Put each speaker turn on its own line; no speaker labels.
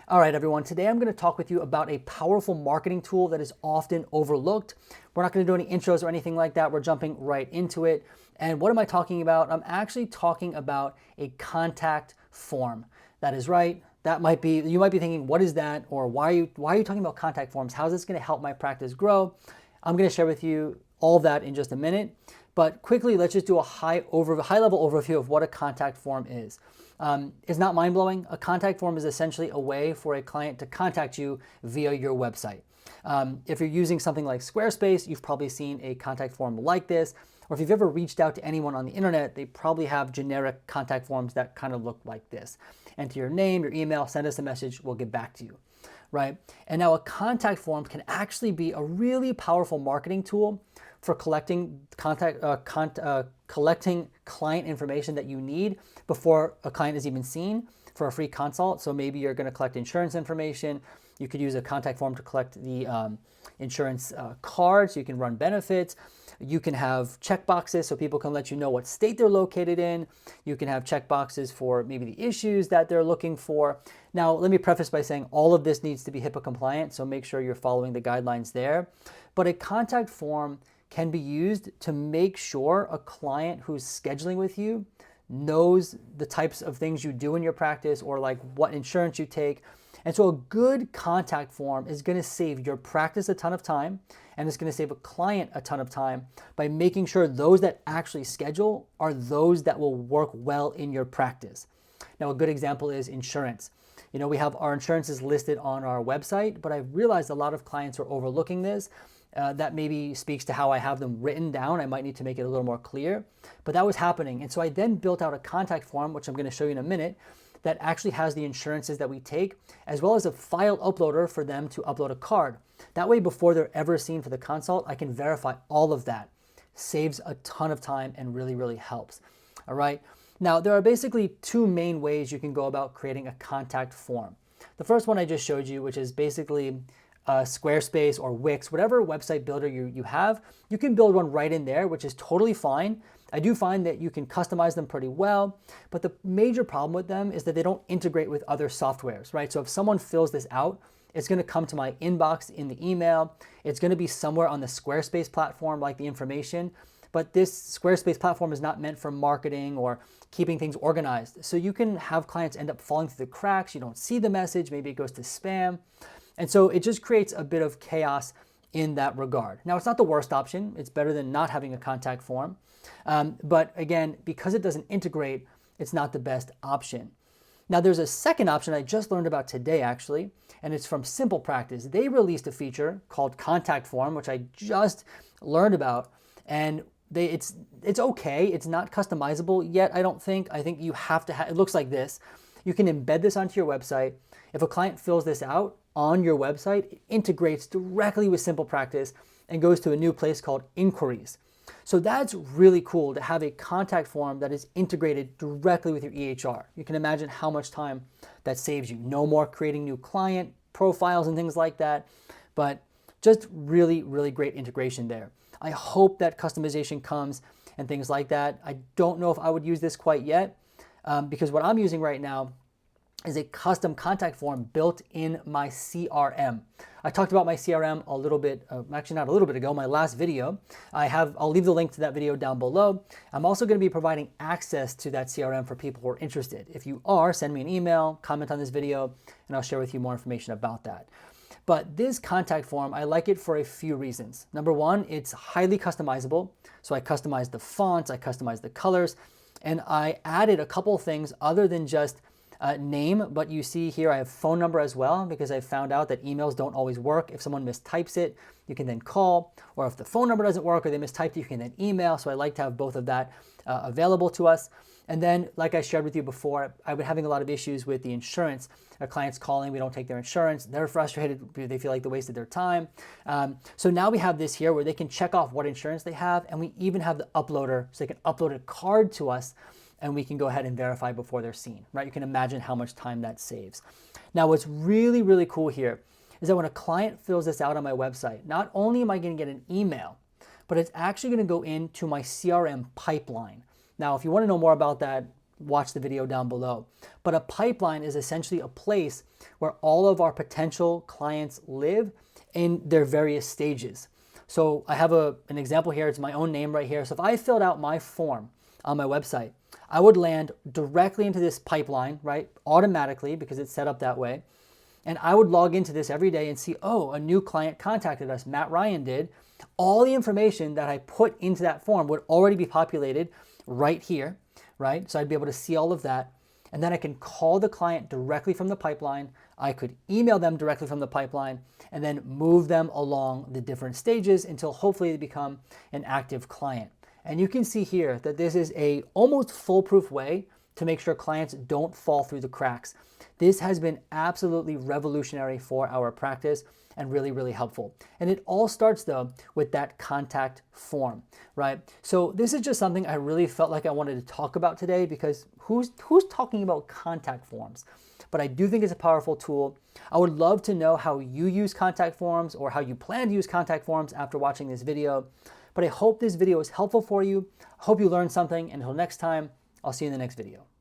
All right, everyone, today I'm going to talk with you about a powerful marketing tool that is often overlooked. We're not going to do any intros or anything like that. We're jumping right into it. And what am I talking about? I'm actually talking about a contact form. That is right. You might be thinking, what is that? Or why are you talking about contact forms? How is this going to help my practice grow? I'm going to share with you all that in just a minute. But quickly, let's just do a high-level overview of what a contact form is. It's not mind-blowing. A contact form is essentially a way for a client to contact you via your website. If you're using something like Squarespace, you've probably seen a contact form like this. Or if you've ever reached out to anyone on the internet, they probably have generic contact forms that kind of look like this. Enter your name, your email, send us a message, we'll get back to you. Right? And now a contact form can actually be a really powerful marketing tool for collecting client information that you need before a client is even seen for a free consult. So maybe you're going to collect insurance information. You could use a contact form to collect the insurance card so you can run benefits. You can have checkboxes so people can let you know what state they're located in. You can have checkboxes for maybe the issues that they're looking for. Now, let me preface by saying all of this needs to be HIPAA compliant, so make sure you're following the guidelines there. But a contact form can be used to make sure a client who's scheduling with you knows the types of things you do in your practice or like what insurance you take. And so a good contact form is going to save your practice a ton of time, and it's going to save a client a ton of time by making sure those that actually schedule are those that will work well in your practice. Now, a good example is insurance. You know, we have our insurances listed on our website, but I've realized a lot of clients are overlooking this. That maybe speaks to how I have them written down. I might need to make it a little more clear, but that was happening. And so I then built out a contact form, which I'm going to show you in a minute, that actually has the insurances that we take, as well as a file uploader for them to upload a card. That way, before they're ever seen for the consult, I can verify all of that. Saves a ton of time and really, really helps. All right. Now, there are basically two main ways you can go about creating a contact form. The first one I just showed you, which is basically Squarespace or Wix, whatever website builder you have, you can build one right in there, which is totally fine. I do find that you can customize them pretty well, but the major problem with them is that they don't integrate with other softwares, right? So if someone fills this out, it's going to come to my inbox in the email. It's going to be somewhere on the Squarespace platform, like the information, but this Squarespace platform is not meant for marketing or keeping things organized. So you can have clients end up falling through the cracks. You don't see the message. Maybe it goes to spam. And so it just creates a bit of chaos in that regard. Now, it's not the worst option. It's better than not having a contact form. But again, because it doesn't integrate, it's not the best option. Now, there's a second option I just learned about today, actually, and it's from Simple Practice. They released a feature called Contact Form, which I just learned about, and it's okay. It's not customizable yet, I don't think. I think you have to it looks like this. You can embed this onto your website. If a client fills this out on your website, it integrates directly with Simple Practice and goes to a new place called Inquiries. So that's really cool to have a contact form that is integrated directly with your EHR. You can imagine how much time that saves you. No more creating new client profiles and things like that, but just really, really great integration there. I hope that customization comes and things like that. I don't know if I would use this quite yet because what I'm using right now is a custom contact form built in my CRM. I talked about my CRM a little bit, actually not a little bit ago, my last video. I'll leave the link to that video down below. I'm also going to be providing access to that CRM for people who are interested. If you are, send me an email, comment on this video, and I'll share with you more information about that. But this contact form, I like it for a few reasons. Number one, it's highly customizable. So I customized the fonts, I customized the colors, and I added a couple things other than just name, but you see here I have phone number as well because I found out that emails don't always work. If someone mistypes it, you can then call, or if the phone number doesn't work or they mistyped it, you can then email. So I like to have both of that available to us. And then, like I shared with you before, I've been having a lot of issues with the insurance. Our clients calling, we don't take their insurance. They're frustrated. They feel like they wasted their time. So now we have this here where they can check off what insurance they have, and we even have the uploader, so they can upload a card to us and we can go ahead and verify before they're seen, right? You can imagine how much time that saves. Now, what's really, really cool here is that when a client fills this out on my website, not only am I going to get an email, but it's actually going to go into my CRM pipeline. Now, if you want to know more about that, watch the video down below. But a pipeline is essentially a place where all of our potential clients live in their various stages. So I have an example here. It's my own name right here. So if I filled out my form on my website, I would land directly into this pipeline, right? Automatically, because it's set up that way. And I would log into this every day and see, oh, a new client contacted us. Matt Ryan did. All the information that I put into that form would already be populated right here, right? So I'd be able to see all of that. And then I can call the client directly from the pipeline. I could email them directly from the pipeline and then move them along the different stages until hopefully they become an active client. And you can see here that this is a almost foolproof way to make sure clients don't fall through the cracks. This has been absolutely revolutionary for our practice and really, really helpful. And it all starts though with that contact form, right? So this is just something I really felt like I wanted to talk about today, because who's talking about contact forms? But I do think it's a powerful tool. I would love to know how you use contact forms or how you plan to use contact forms after watching this video. But I hope this video is helpful for you. I hope you learned something. And until next time, I'll see you in the next video.